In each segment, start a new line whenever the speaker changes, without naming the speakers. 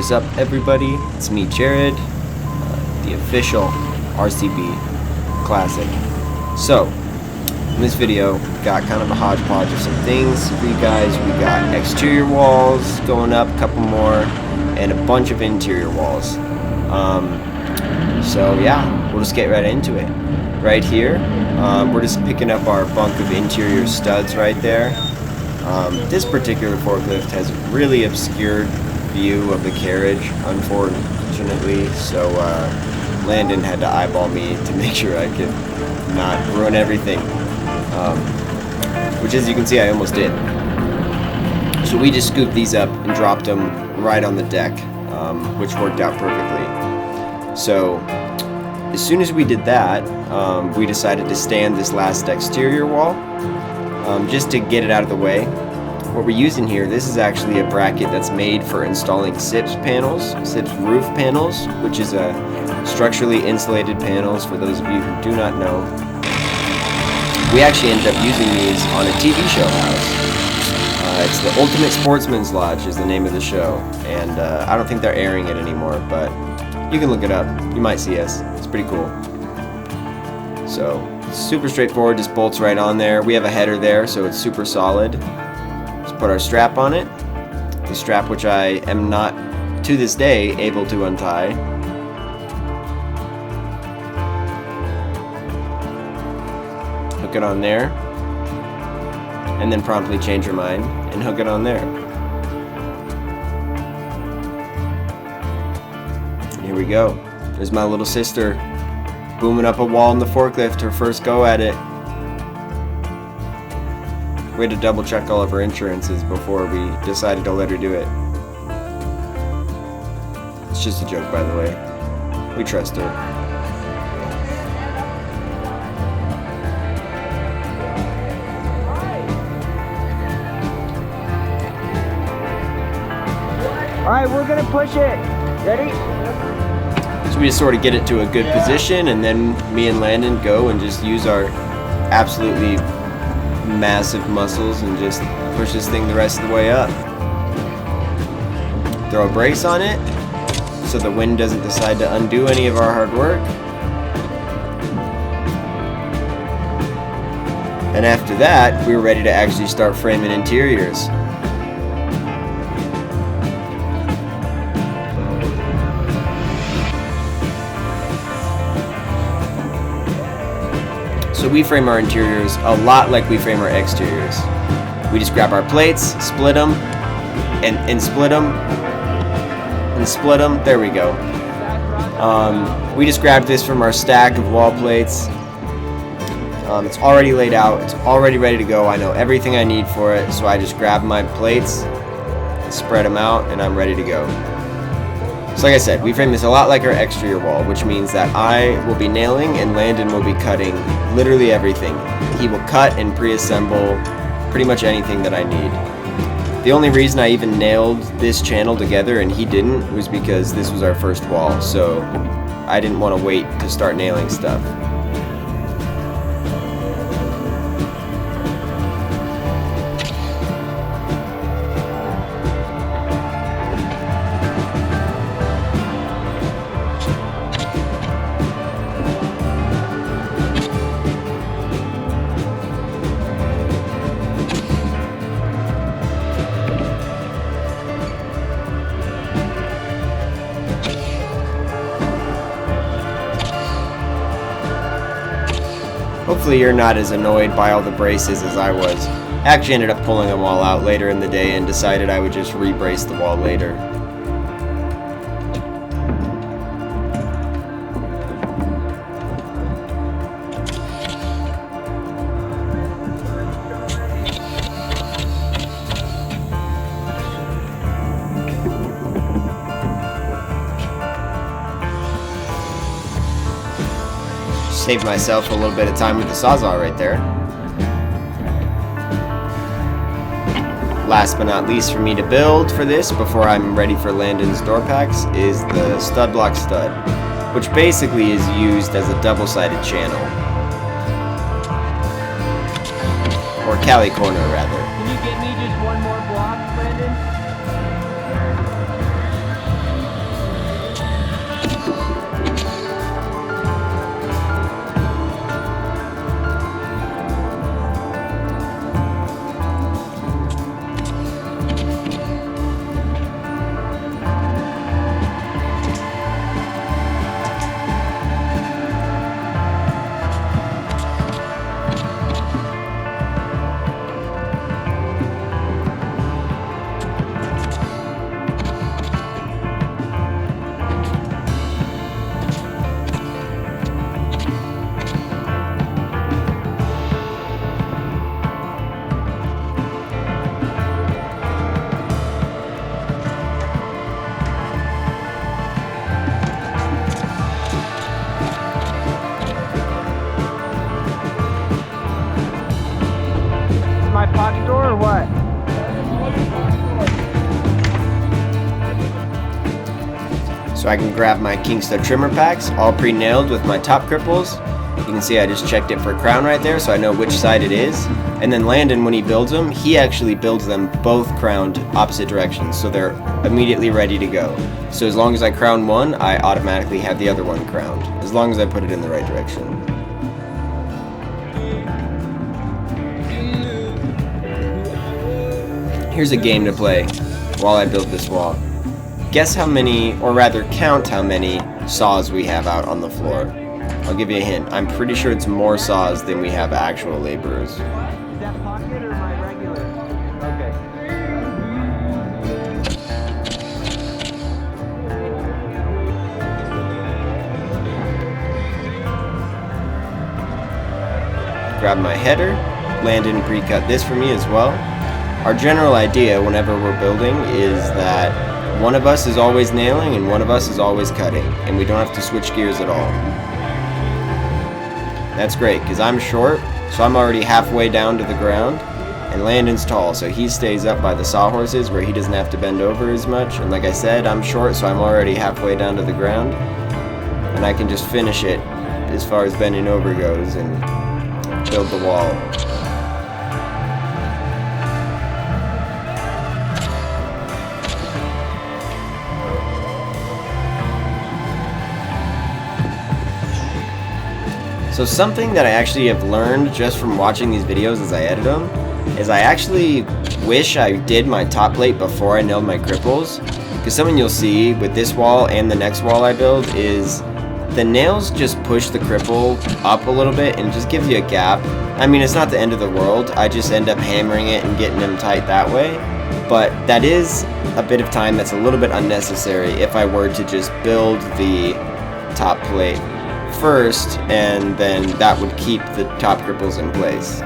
is up, everybody? It's me, Jared, the official RCB Classic. So, in this video, got kind of a hodgepodge of some things for you guys. We got exterior walls going up, a couple more, and a bunch of interior walls. So yeah, we'll just get right into it. Right here, we're just picking up our bunk of interior studs right there. This particular forklift has a really obscured view of the carriage, unfortunately, so Landon had to eyeball me to make sure I could not ruin everything, which, as you can see, I almost did. So we just scooped these up and dropped them right on the deck, which worked out perfectly. So as soon as we did that, we decided to stand this last exterior wall just to get it out of the way. What we're using here, this is actually a bracket that's made for installing SIPS panels, SIPS roof panels, which is a structurally insulated panels for those of you who do not know. We actually ended up using these on a TV show house. It's the Ultimate Sportsman's Lodge is the name of the show, and I don't think they're airing it anymore, but you can look it up. You might see us. It's pretty cool. So, super straightforward, just bolts right on there. We have a header there, so it's super solid. Let's put our strap on it. The strap which I am not, to this day, able to untie. Hook it on there. And then promptly change your mind and hook it on there. Here we go. There's my little sister booming up a wall in the forklift, her first go at it. We had to double check all of her insurances before we decided to let her do it. It's just a joke, by the way. We trust her.
Alright, we're gonna push it. Ready?
So we just sort of get it to a good position, and then me and Landon go and just use our absolutely massive muscles and just push this thing the rest of the way up. Throw a brace on it so the wind doesn't decide to undo any of our hard work. And after that, we were ready to actually start framing interiors. So we frame our interiors a lot like we frame our exteriors. We just grab our plates, split them, and split them, and split them. There we go. We just grabbed this from our stack of wall plates. It's already laid out. It's already ready to go. I know everything I need for it, so I just grab my plates, spread them out, and I'm ready to go. So like I said, we frame this a lot like our exterior wall, which means that I will be nailing and Landon will be cutting literally everything. He will cut and pre-assemble pretty much anything that I need. The only reason I even nailed this channel together and he didn't was because this was our first wall, so I didn't want to wait to start nailing stuff. Hopefully you're not as annoyed by all the braces as I was. I actually ended up pulling them all out later in the day and decided I would just re-brace the wall later. Saved myself a little bit of time with the Sawzall right there. Last but not least for me to build for this before I'm ready for Landon's door packs is the stud block stud, which basically is used as a double-sided channel. Or Cali corner, rather.
Can you get me just one more block, Brandon?
So I can grab my king stud trimmer packs, all pre-nailed with my top cripples. You can see I just checked it for crown right there, so I know which side it is. And then Landon, when he builds them, he actually builds them both crowned opposite directions, so they're immediately ready to go. So as long as I crown one, I automatically have the other one crowned, as long as I put it in the right direction. Here's a game to play while I build this wall. Guess how many, or rather count how many saws we have out on the floor. I'll give you a hint. I'm pretty sure it's more saws than we have actual laborers.
Is that pocket or my regular? Okay.
Grab my header. Landon pre-cut this for me as well. Our general idea whenever we're building is that one of us is always nailing and one of us is always cutting, and we don't have to switch gears at all. That's great, because I'm short, so I'm already halfway down to the ground, and Landon's tall, so he stays up by the sawhorses where he doesn't have to bend over as much. And like I said, I'm short, so I'm already halfway down to the ground, and I can just finish it as far as bending over goes and build the wall. So something that I actually have learned just from watching these videos as I edit them is I actually wish I did my top plate before I nailed my cripples, because something you'll see with this wall and the next wall I build is the nails just push the cripple up a little bit and just gives you a gap. I mean, it's not the end of the world. I just end up hammering it and getting them tight that way, but that is a bit of time that's a little bit unnecessary if I were to just build the top plate first, and then that would keep the top cripples in place.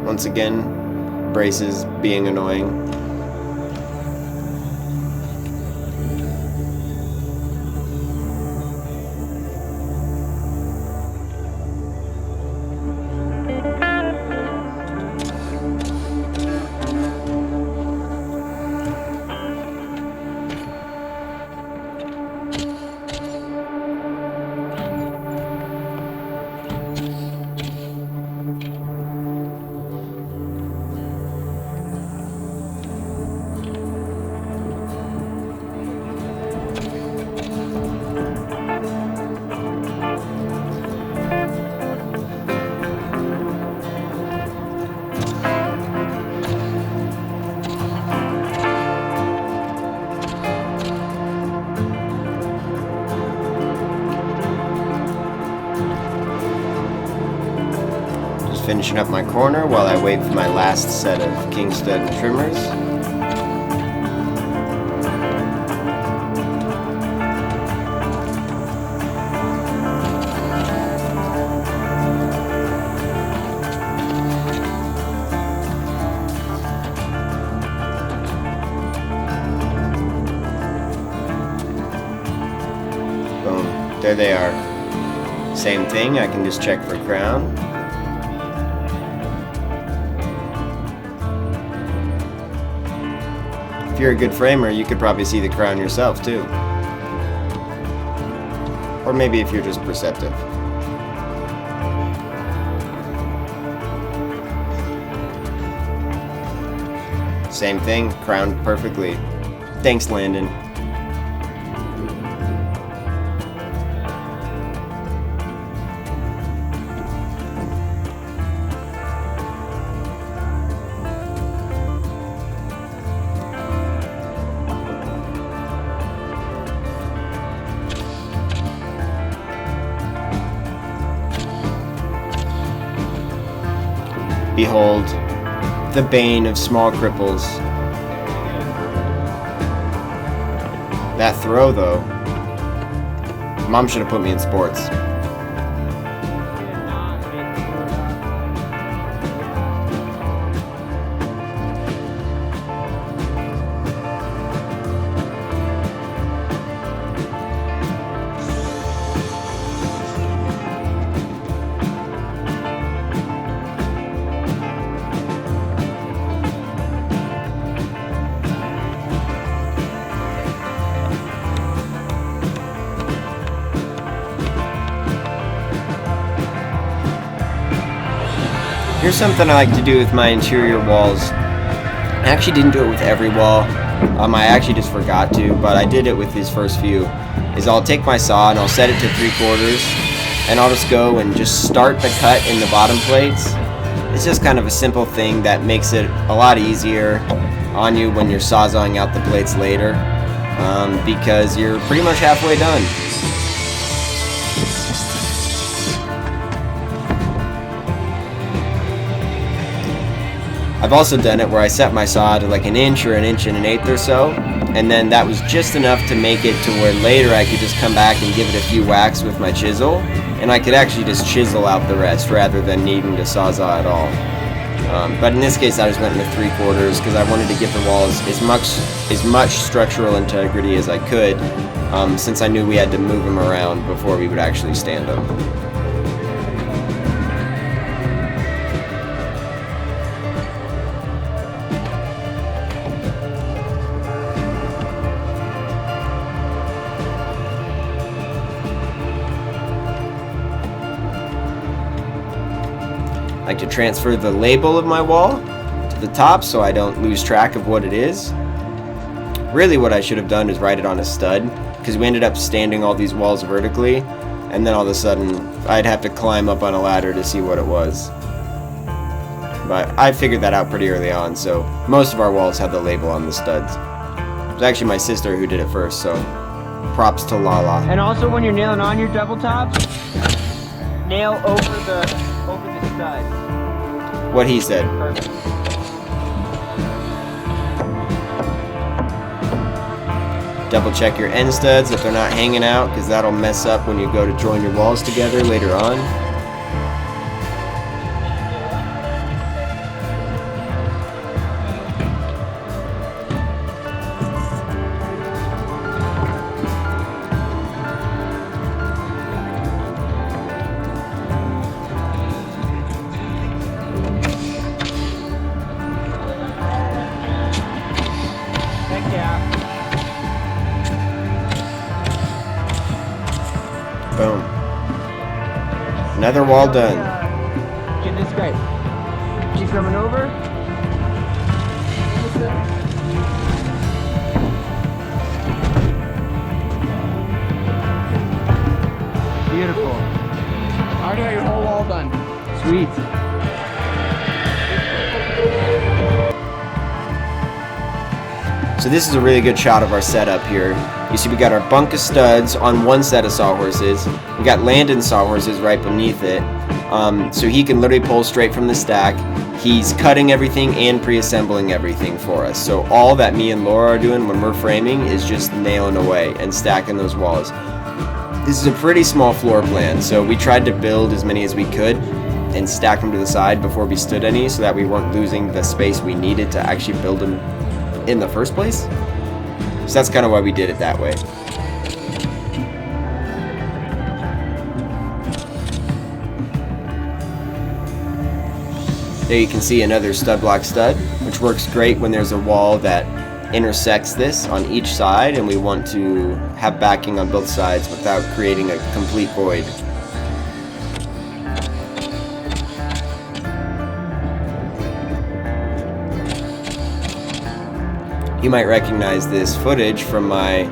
Once again, braces being annoying. Finishing up my corner while I wait for my last set of king stud trimmers. Boom. There they are. Same thing, I can just check for crown. If you're a good framer, you could probably see the crown yourself too. Or maybe if you're just perceptive. Same thing, crowned perfectly. Thanks, Landon. Behold, the bane of small cripples. That throw, though. Mom should have put me in sports. Here's something I like to do with my interior walls. I actually didn't do it with every wall. I actually just forgot to, but I did it with these first few. Is I'll take my saw and I'll set it to 3/4, and I'll just go and just start the cut in the bottom plates. It's just kind of a simple thing that makes it a lot easier on you when you're sawzawing out the plates later, because you're pretty much halfway done. I've also done it where I set my saw to like 1 inch or 1 1/8 inches or so, and then that was just enough to make it to where later I could just come back and give it a few whacks with my chisel, and I could actually just chisel out the rest rather than needing to sawzaw at all. But in this case, I just went into 3/4 because I wanted to give the walls as much structural integrity as I could, since I knew we had to move them around before we would actually stand them. I like to transfer the label of my wall to the top so I don't lose track of what it is. Really what I should have done is write it on a stud, because we ended up standing all these walls vertically, and then all of a sudden I'd have to climb up on a ladder to see what it was. But I figured that out pretty early on, so most of our walls have the label on the studs. It was actually my sister who did it first, so props to Lala.
And also when you're nailing on your double tops, nail over the stud.
What he said.
Perfect.
Double check your end studs if they're not hanging out, because that'll mess up when you go to join your walls together later on. Boom. Another wall done.
Get this guy. She's coming over. Beautiful.
I already got your whole wall done.
Sweet.
So this is a really good shot of our setup here. You see we got our bunk of studs on one set of sawhorses. We got Landon's sawhorses right beneath it. So he can literally pull straight from the stack. He's cutting everything and pre-assembling everything for us. So all that me and Laura are doing when we're framing is just nailing away and stacking those walls. This is a pretty small floor plan, so we tried to build as many as we could and stack them to the side before we stood any, so that we weren't losing the space we needed to actually build them in the first place. So that's kind of why we did it that way. There you can see another stud block stud, which works great when there's a wall that intersects this on each side and we want to have backing on both sides without creating a complete void. You might recognize this footage from my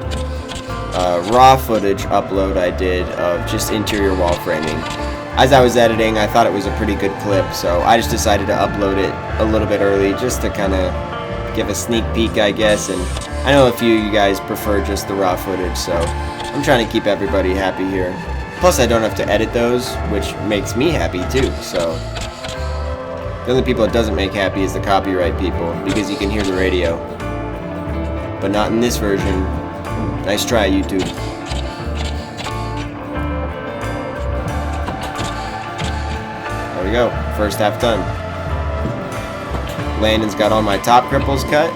raw footage upload I did of just interior wall framing. As I was editing, I thought it was a pretty good clip, so I just decided to upload it a little bit early just to kind of give a sneak peek, I guess. And I know a few of you guys prefer just the raw footage, so I'm trying to keep everybody happy here. Plus, I don't have to edit those, which makes me happy too, so. The only people it doesn't make happy is the copyright people, because you can hear the radio. But not in this version. Nice try, YouTube. There we go, first half done. Landon's got all my top cripples cut.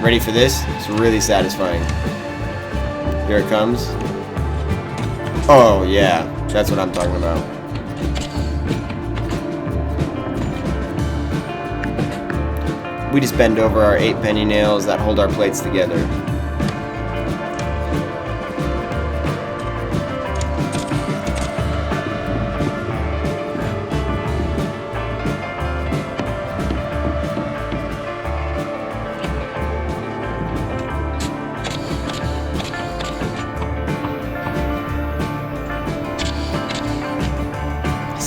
Ready for this? It's really satisfying. Here it comes. Oh yeah, that's what I'm talking about. We just bend over our 8-penny nails that hold our plates together.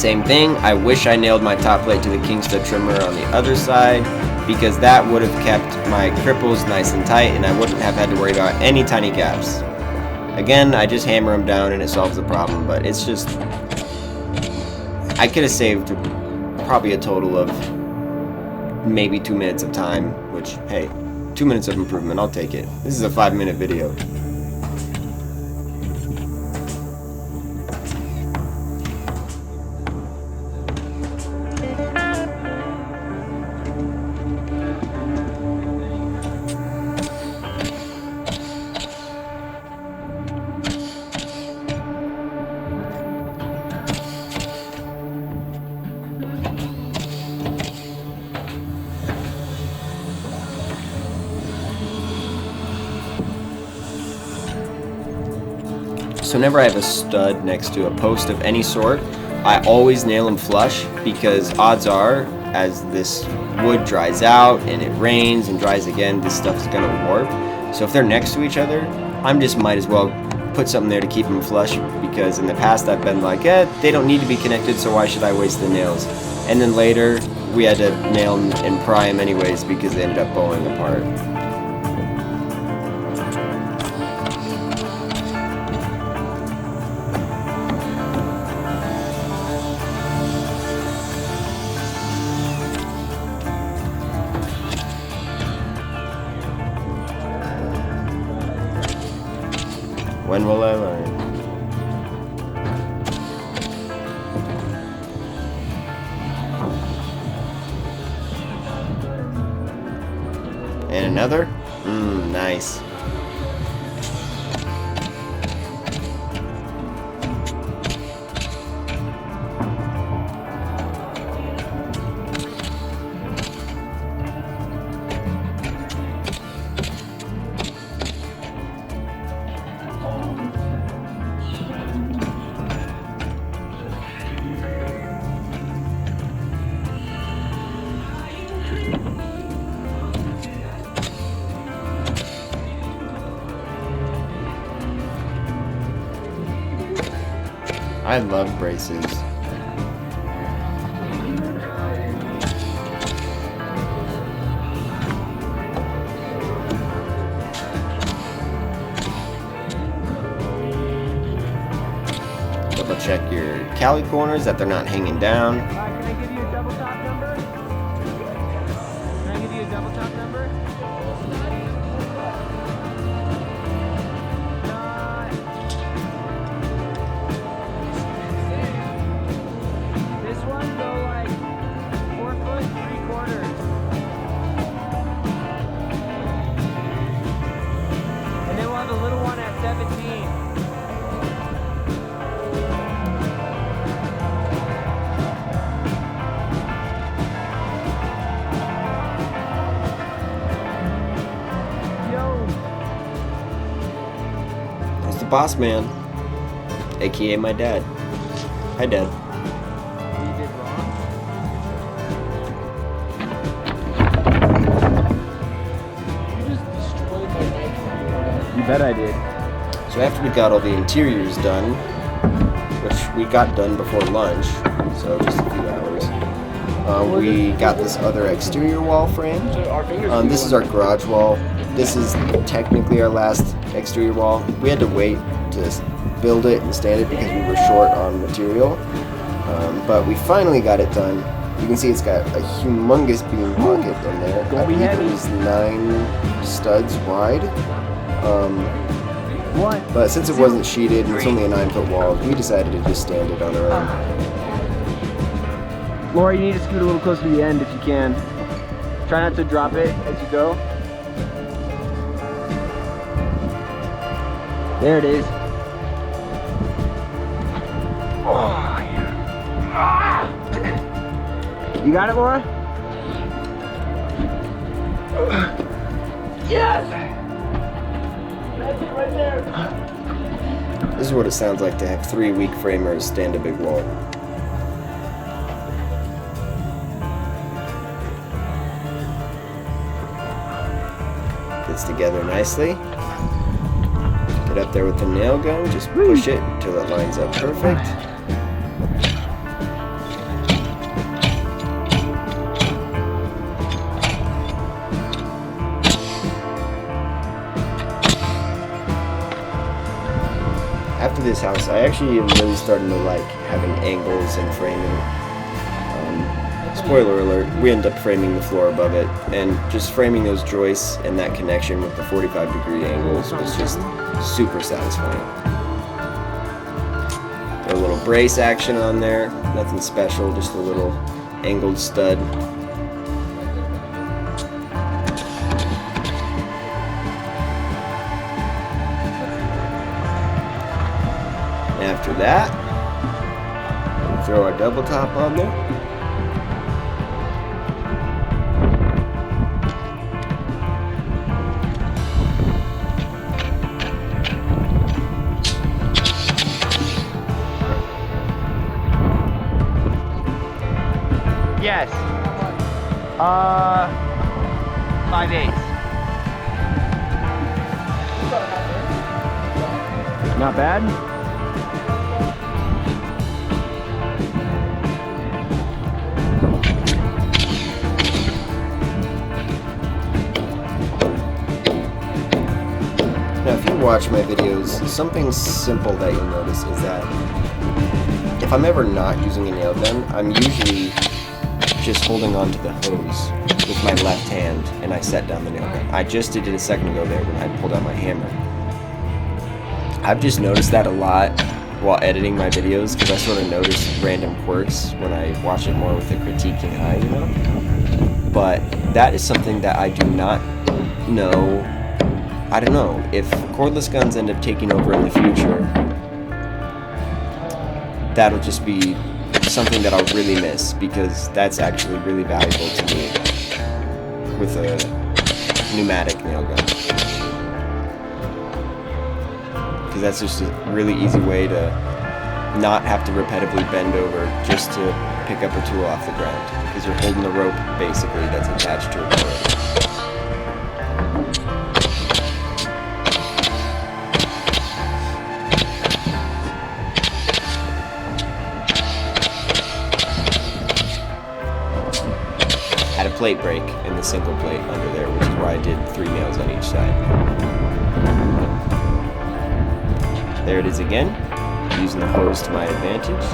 Same thing, I wish I nailed my top plate to the king stud trimmer on the other side, because that would have kept my cripples nice and tight and I wouldn't have had to worry about any tiny gaps. Again, I just hammer them down and it solves the problem, but it's just... I could have saved probably a total of maybe 2 minutes of time, which, hey, 2 minutes of improvement, I'll take it. This is a 5-minute video. So whenever I have a stud next to a post of any sort, I always nail them flush, because odds are, as this wood dries out and it rains and dries again, this stuff is going to warp. So if they're next to each other, I'm just might as well put something there to keep them flush, because in the past I've been like, they don't need to be connected, so why should I waste the nails? And then later, we had to nail them and pry them anyways because they ended up bowing apart. When will I learn? And another? Nice. I love braces. Double check your cali corners that they're not hanging down.
Can I give you a double top number? Can I give you a double top number? This one go like 4 foot 3/4. And then we'll have a little one at 17.
Boss man, aka my dad. Hi, Dad.
You did wrong.
You just destroyed my night.
You bet I did.
So after we got all the interiors done, which we got done before lunch, so just a few hours, we got this other exterior wall framed.
So our fingers.
This is our garage wall. This is technically our last exterior wall. We had to wait to build it and stand it because we were short on material, but we finally got it done. You can see it's got a humongous beam pocket in there. I believe it was 9 studs wide. But since it wasn't sheeted and it's only a 9-foot wall, we decided to just stand it on our own.
Laura, you need to scoot a little closer to the end if you can. Try not to drop it as you go. There it is. Oh, yeah. You got it, Laura?
Yes! That's it right there.
This is what it sounds like to have 3 weak framers stand a big wall. Fits together nicely. Get up there with the nail gun, just push it until it lines up perfect. to this house, I actually am really starting to like having angles and framing. Spoiler alert, we end up framing the floor above it, and just framing those joists and that connection with the 45-degree angles was just super satisfying. Got a little brace action on there, nothing special, just a little angled stud. After that, we'll throw our double top on there.
Yes. 5/8. Not bad.
Now, if you watch my videos, something simple that you'll notice is that if I'm ever not using a nail gun, I'm usually just holding on to the hose with my left hand, and I set down the nail gun. I just did it a second ago there when I pulled out my hammer. I've just noticed that a lot while editing my videos, because I sort of notice random quirks when I watch it more with a critiquing eye, you know? But that is something that I do not know. I don't know, if cordless guns end up taking over in the future, that'll just be something that I'll really miss, because that's actually really valuable to me with a pneumatic nail gun. Because that's just a really easy way to not have to repetitively bend over just to pick up a tool off the ground, because you're holding the rope basically that's attached to a board. Had a plate break in the single plate under there, which is why I did 3 nails on each side. There it is again, using the hose to my advantage.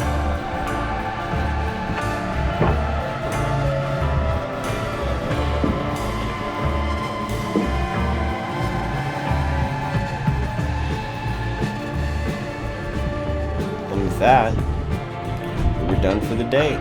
And with that, we're done for the day.